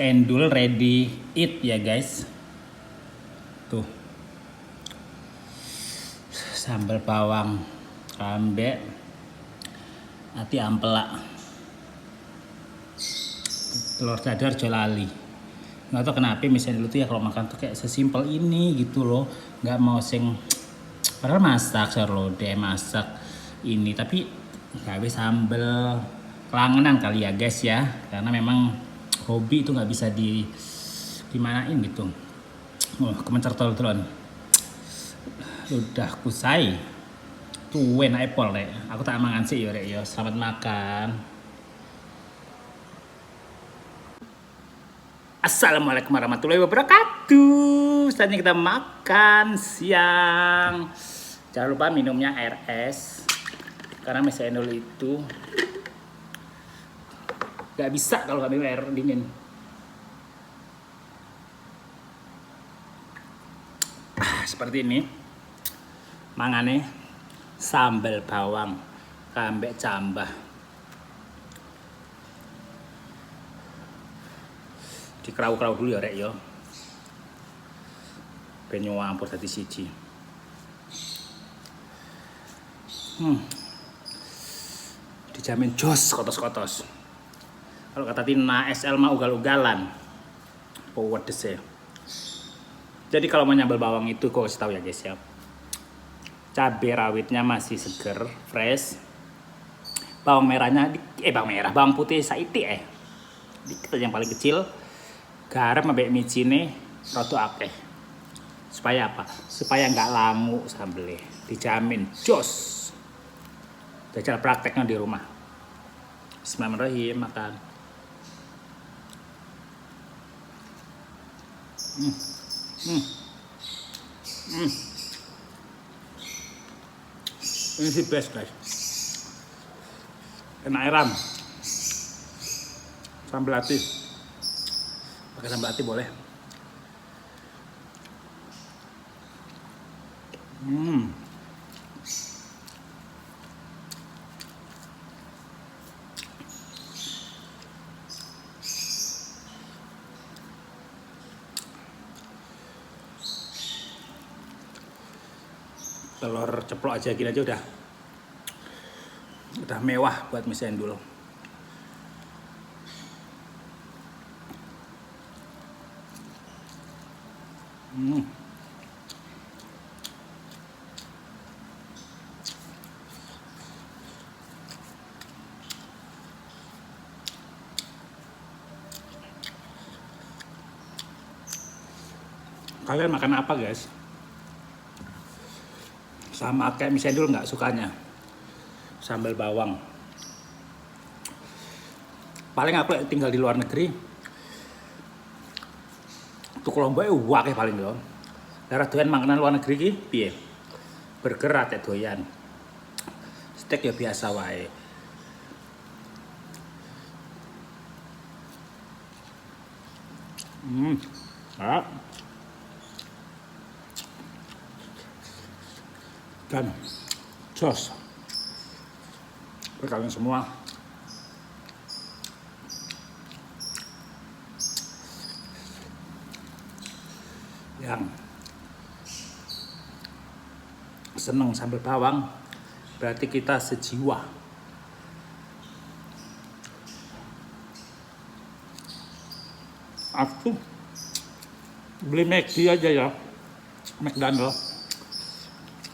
Endul ready eat ya guys. Tuh. Sambal bawang, kambe, ati ampela, telur dadar jolali. Nggak tahu kenapa misalnya dulu tuh ya kalau makan tuh kayak sesimpel ini gitu loh. Nggak mau sing padahal masak serlode, masak ini tapi gawe sambel kelangenan kali ya guys ya. Karena memang hobi itu nggak bisa dimanain gitu. Kemencer tol-tolan. Udah kusai. Tuwen apple rek. Aku tak mangan sih ya rek ya. Selamat makan. Assalamualaikum warahmatullahi wabarakatuh. Saatnya kita makan siang. Jangan lupa minumnya air es. Karena Miss Endul itu gak bisa kalau gak minum air dingin. Seperti ini. Mangane sambal bawang, kambek cambah. Dikerau-kerau dulu ya rek yo. Ben nyampur dadi siji. Dijamin jos kotos-kotos. Kalau kata Tina SL mah ugal-ugalan. Pedes ya. Jadi kalau mau nyambal bawang itu kok kasih tahu ya guys ya. Cabai rawitnya masih seger, fresh. Bawang merahnya bawang putih saiti dikit aja yang paling kecil. Garam ambek micine rada akeh. Supaya apa? Supaya nggak langu sambelnya. Dijamin jos. Jajal prakteknya di rumah. Bismillahirrahmanirrahim, makan. Ini sih best guys. Enak ayam. Sambal ati. Pakai sambal ati boleh. Telur ceplok aja gini aja udah mewah buat Miss Endul. Kalian makan apa guys? Sama kayak Miss Endul nggak sukanya sambal bawang. Paling aku tinggal di luar negeri tuh kelompoknya wakeh paling loh. Darah doyan makanan luar negeri ki piye? Burger ate doyan. Steak ya biasa wae. Dan jos buat kalian semua. Yang seneng sambal bawang berarti kita sejiwa. Aku beli McD aja ya, McDonald.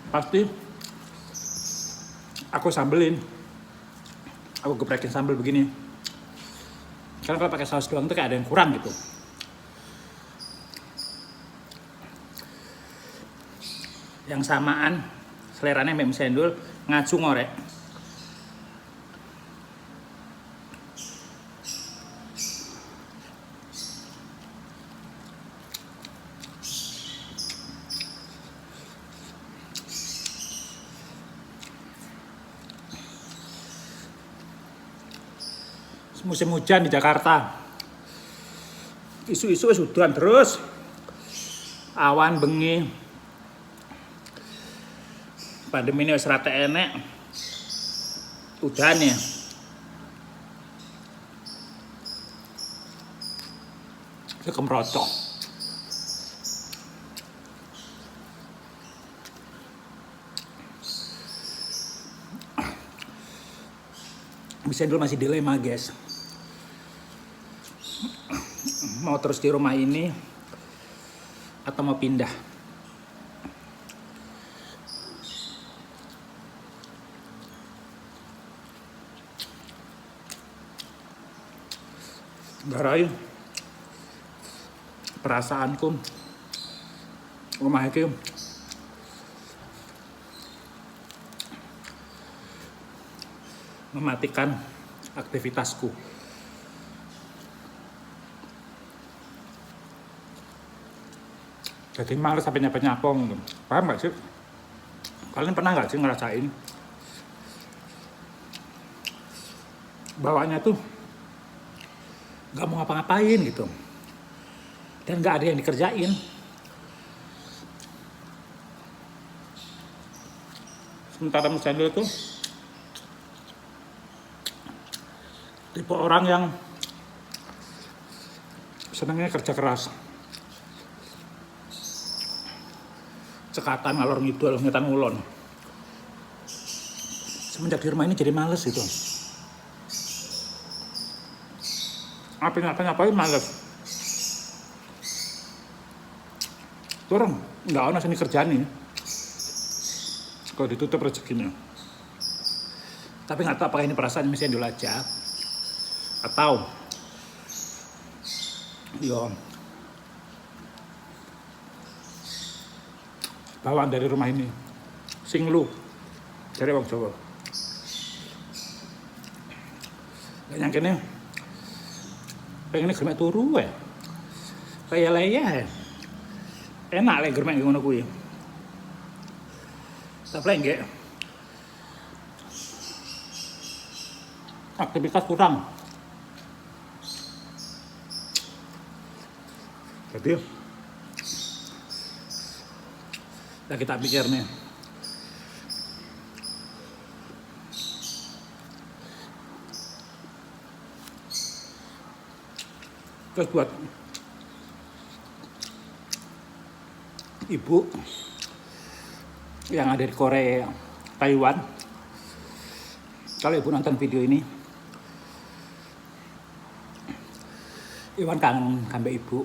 Pasti aku sambelin, aku geprekin sambal begini. Karena kalau pakai saus doang tuh kayak ada yang kurang gitu. Yang samaan seleranya Mbak Miss Endul ngacu ngorek. Musim hujan di Jakarta. Isu-isu udan terus. Awan bengi. Pandemi ini wis rata enek. Udan ya. kemerocok. Bisa dulu masih dilema guys, mau terus di rumah ini atau mau pindah. Garai perasaanku rumah itu mematikan aktivitasku. Jadi males sampai nyapa-nyapong gitu. Paham gak sih? Kalian pernah gak sih ngerasain bawaannya tuh gak mau ngapa-ngapain gitu, dan gak ada yang dikerjain. Sementara Mas Chandra tuh tipe orang yang senangnya kerja keras, cekatan ngalor ngidul ngetan ngulon. Semenjak di rumah ini jadi males gitu. Ngapain males. Orang nggak ada sini kerjaan nih. Kalau ditutup rezekinya. Tapi nggak tahu apakah ini perasaan misalnya dulu aja atau yo bawaan dari rumah ini singlu dari wong Jawa. Gak nyangkene pengen germek turu ya, kayak leyeh enak lah germek ngono kuwi. Tapi enggak aktivitas kurang. Jadi ya kita pikir nih, terus buat ibu yang ada di Korea, Taiwan, kalau ibu nonton video ini, Iwan kangen sampai ibu,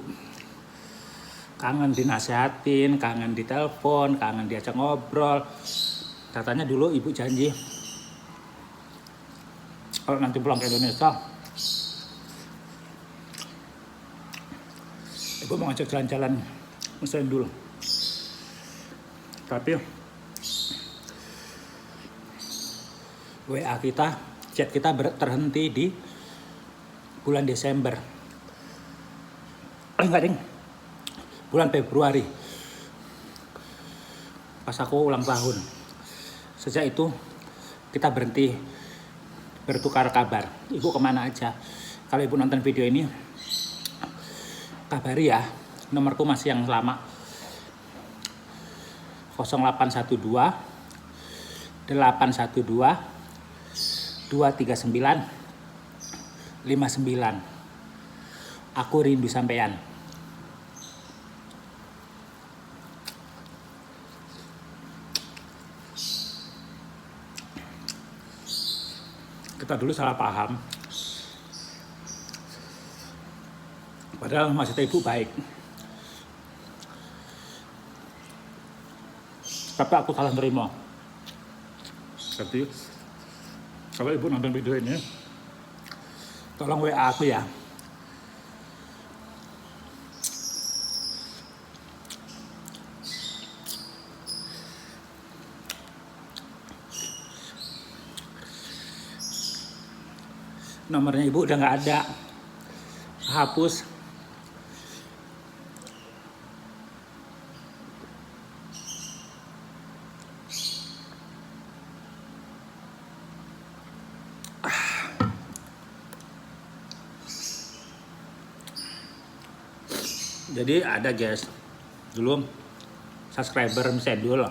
kangen dinasehatin, kangen ditelepon, kangen diajak ngobrol. Katanya dulu ibu janji kalau nanti pulang ke Indonesia, ibu mau ngajak jalan-jalan Mesin dulu. Tapi WA kita, chat kita terhenti di bulan Desember. Enggak ding, bulan Februari pas aku ulang tahun. Sejak itu kita berhenti bertukar kabar. Ibu kemana aja? Kalau ibu nonton video ini, kabari ya, nomorku masih yang lama 0812 812 239 59. Aku rindu sampean. Kita dulu salah paham, padahal maksud ibu baik, tapi aku salah nerima. Jadi kalau ibu nonton video ini, tolong WA aku ya. Nomornya ibu udah nggak ada, hapus. Jadi ada guys, dulu subscriber Misedul,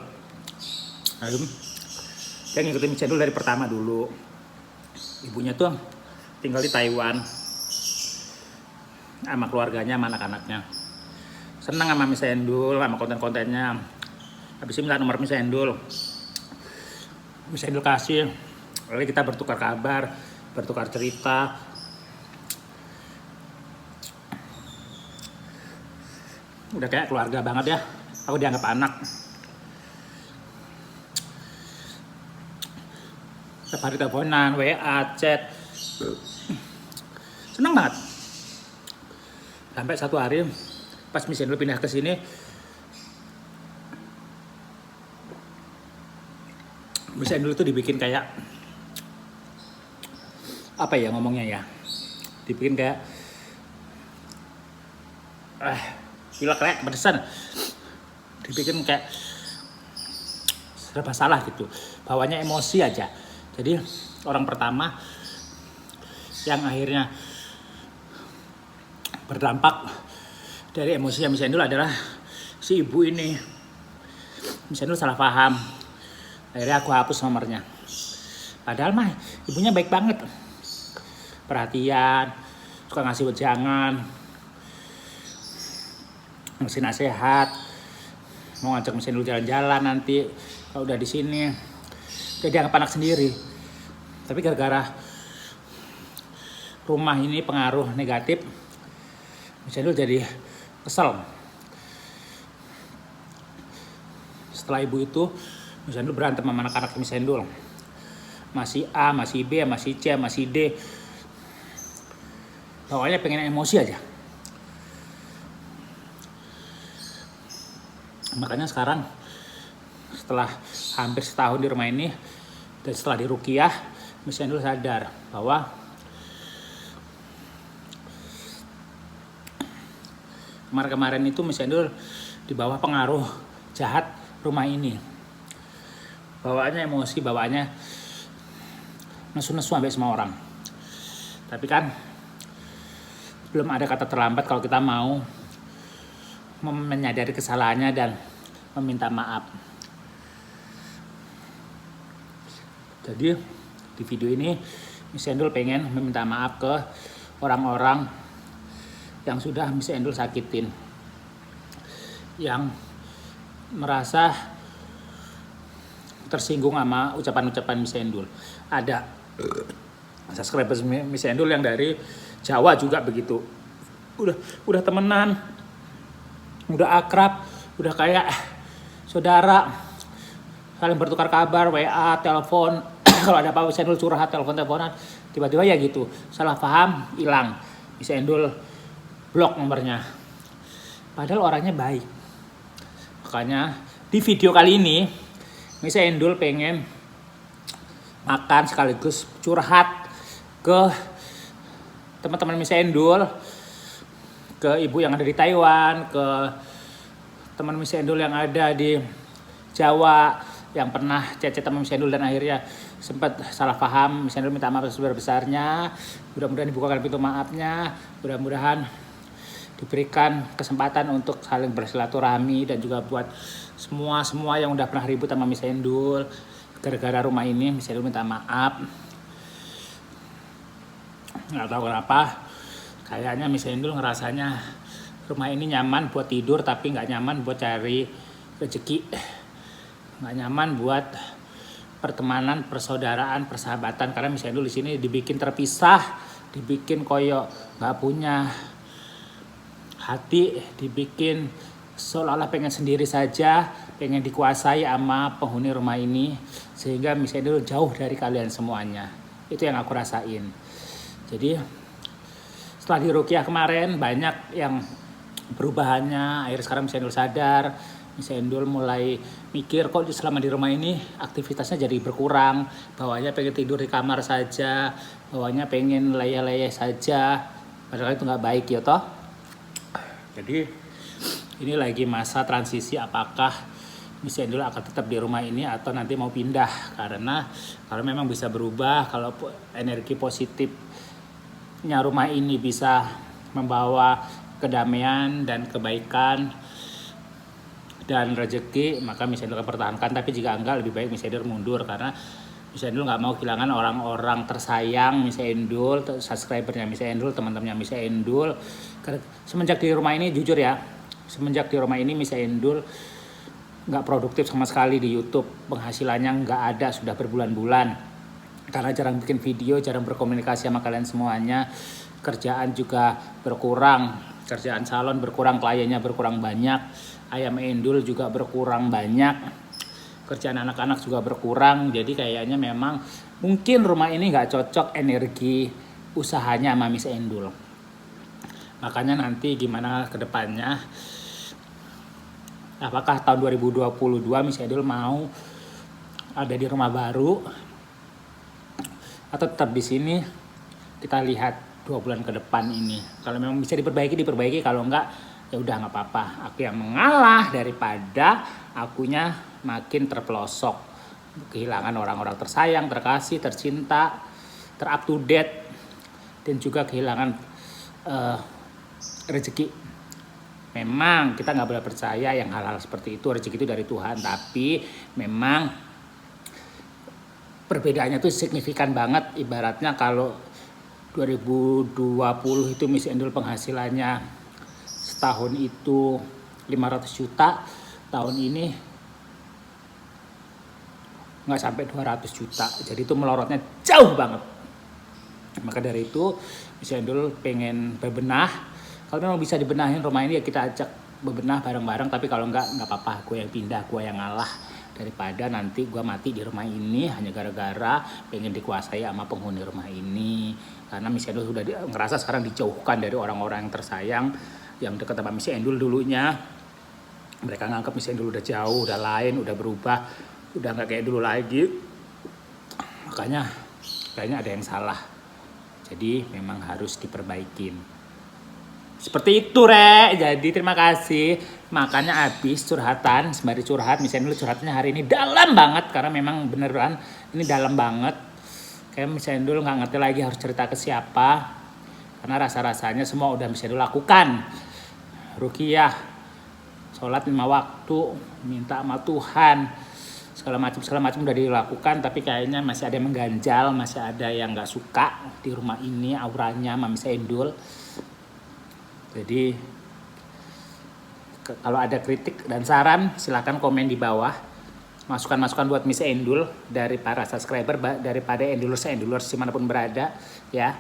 yang ngikutin Misedul dari pertama dulu. Ibunya tuh tinggal di Taiwan. sama keluarganya, sama anak-anaknya. Senang sama Miss Endul, sama konten-kontennya. Habis ini minta nomor Miss Endul. Miss Endul kasih. Lalu kita bertukar kabar, bertukar cerita. Udah kayak keluarga banget ya. Aku dianggap anak. Setiap hari teleponan, WA, chat. Senang banget. Sampai satu hari pas Miss Endul pindah ke sini, Miss Endul itu dibikin kayak apa ya ngomongnya ya? Dibikin kayak gila kayak pedesan. Dibikin kayak serba salah gitu. Bawanya emosi aja. Jadi orang pertama yang akhirnya berdampak dari emosinya Miss Endul adalah si ibu ini. Miss Endul salah paham. Akhirnya aku hapus nomornya. Padahal mah ibunya baik banget. Perhatian, suka ngasih wejangan, ngasih nasihat, mau ngajak Miss Endul jalan-jalan nanti kalau udah di sini. Jadi dianggap anak sendiri. Tapi gara-gara rumah ini pengaruh negatif, Miss Endul jadi kesel. Setelah ibu itu, Miss Endul berantem sama anak-anak Miss Endul. Masih A, masih B, masih C, masih D. Pokoknya pengen emosi aja. Makanya sekarang setelah hampir setahun di rumah ini dan setelah diruqyah, Miss Endul sadar bahwa kemarin-kemarin itu Miss Endul di bawah pengaruh jahat rumah ini. Bawaannya emosi, bawaannya nesu-nesu sampai semua orang. Tapi kan belum ada kata terlambat kalau kita mau menyadari kesalahannya dan meminta maaf. Jadi di video ini Miss Endul pengen meminta maaf ke orang-orang yang sudah Miss Endul sakitin, yang merasa tersinggung sama ucapan-ucapan Miss Endul. Ada subscribers Miss Endul yang dari Jawa juga begitu. Udah temenan, udah akrab, udah kayak saudara, saling bertukar kabar, WA, telepon. Kalau ada apa Miss Endul curhat, telepon-teleponan, tiba-tiba ya gitu, salah paham, hilang. Miss Endul blok nomornya. Padahal orangnya baik. Makanya di video kali ini Miss Endul pengen makan sekaligus curhat ke teman-teman Miss Endul, ke ibu yang ada di Taiwan, ke teman Miss Endul yang ada di Jawa yang pernah chat-chat sama Miss Endul dan akhirnya sempat salah paham. Miss Endul minta maaf sebesar-besarnya. Mudah-mudahan dibukakan pintu maafnya. Mudah-mudahan diberikan kesempatan untuk saling bersilaturahmi dan juga buat semua yang udah pernah ribut sama Miss Endul gara-gara rumah ini. Miss Endul minta maaf. Nggak tahu kenapa, kayaknya Miss Endul ngerasanya rumah ini nyaman buat tidur tapi nggak nyaman buat cari rezeki, nggak nyaman buat pertemanan, persaudaraan, persahabatan. Karena Miss Endul di sini dibikin terpisah, dibikin koyo nggak punya hati, dibikin seolah-olah pengen sendiri saja, pengen dikuasai sama penghuni rumah ini, sehingga Miss Endul jauh dari kalian semuanya. Itu yang aku rasain. Jadi setelah diruqyah kemarin banyak yang perubahannya. Akhirnya sekarang Miss Endul sadar, Miss Endul mulai mikir kok selama di rumah ini aktivitasnya jadi berkurang. Bawahnya pengen tidur di kamar saja, bawahnya pengen leyeh-leyeh saja. Padahal itu nggak baik ya toh. Jadi ini lagi masa transisi, apakah Miss Endul akan tetap di rumah ini atau nanti mau pindah. Karena kalau memang bisa berubah, kalau energi positifnya rumah ini bisa membawa kedamaian dan kebaikan dan rezeki, maka Miss Endul akan pertahankan. Tapi jika enggak, lebih baik Miss Endul mundur, karena Miss Endul nggak mau kehilangan orang-orang tersayang Miss Endul, subscribernya Miss Endul, teman-temannya Miss Endul. Karena semenjak di rumah ini jujur ya, semenjak di rumah ini Miss Endul nggak produktif sama sekali di YouTube, penghasilannya nggak ada sudah berbulan-bulan. Karena jarang bikin video, jarang berkomunikasi sama kalian semuanya, kerjaan juga berkurang, kerjaan salon berkurang, kliennya berkurang banyak, ayam Endul juga berkurang banyak. Kerjaan anak-anak juga berkurang, jadi kayaknya memang mungkin rumah ini nggak cocok energi usahanya sama Miss Endul. Makanya nanti gimana ke depannya, apakah tahun 2022 Miss Endul mau ada di rumah baru atau tetap di sini, kita lihat 2 bulan ke depan ini. Kalau memang bisa diperbaiki, kalau enggak ya udah nggak apa-apa. Aku yang mengalah daripada akunya makin terpelosok, kehilangan orang-orang tersayang, terkasih, tercinta, terup to date, dan juga kehilangan rezeki. Memang kita nggak boleh percaya yang hal-hal seperti itu, rezeki itu dari Tuhan, tapi memang perbedaannya tuh signifikan banget. Ibaratnya kalau 2020 itu Miss Endul penghasilannya setahun itu 500 juta, tahun ini nggak sampai 200 juta. Jadi itu melorotnya jauh banget. Maka dari itu Miss Endul pengen bebenah. Kalau memang bisa dibenahin rumah ini ya kita ajak bebenah bareng-bareng. Tapi kalau nggak apa-apa, gue yang pindah, gue yang ngalah. Daripada nanti gue mati di rumah ini hanya gara-gara pengen dikuasai sama penghuni rumah ini. Karena Miss Endul sudah ngerasa sekarang dijauhkan dari orang-orang yang tersayang, yang dekat sama Miss Endul dulunya. Mereka nganggap Miss Endul udah jauh, udah lain, udah berubah, udah nggak kayak dulu lagi. Makanya kayaknya ada yang salah. Jadi memang harus diperbaikin. Seperti itu, Rek. Jadi terima kasih. Makanya abis curhatan, sembari curhat, Miss Endul curhatnya hari ini dalam banget. Karena memang beneran ini dalam banget. Kayak Miss Endul nggak ngerti lagi harus cerita ke siapa. Karena rasa-rasanya semua udah Miss Endul lakukan. Ruqyah, sholat 5 waktu, minta sama Tuhan, segala macam udah dilakukan, tapi kayaknya masih ada yang mengganjal, masih ada yang nggak suka di rumah ini auranya sama Miss Endul. Jadi kalau ada kritik dan saran silahkan komen di bawah, masukan-masukan buat Miss Endul dari para subscriber, daripada endulers dimanapun berada ya.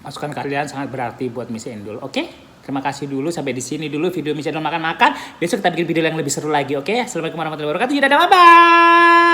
Masukan kalian sangat berarti buat Miss Endul. Oke? Terima kasih dulu, sampai di sini dulu video Miss Endul makan-makan. Besok kita bikin video yang lebih seru lagi, oke? Assalamualaikum warahmatullahi wabarakatuh. Dadah, bye-bye.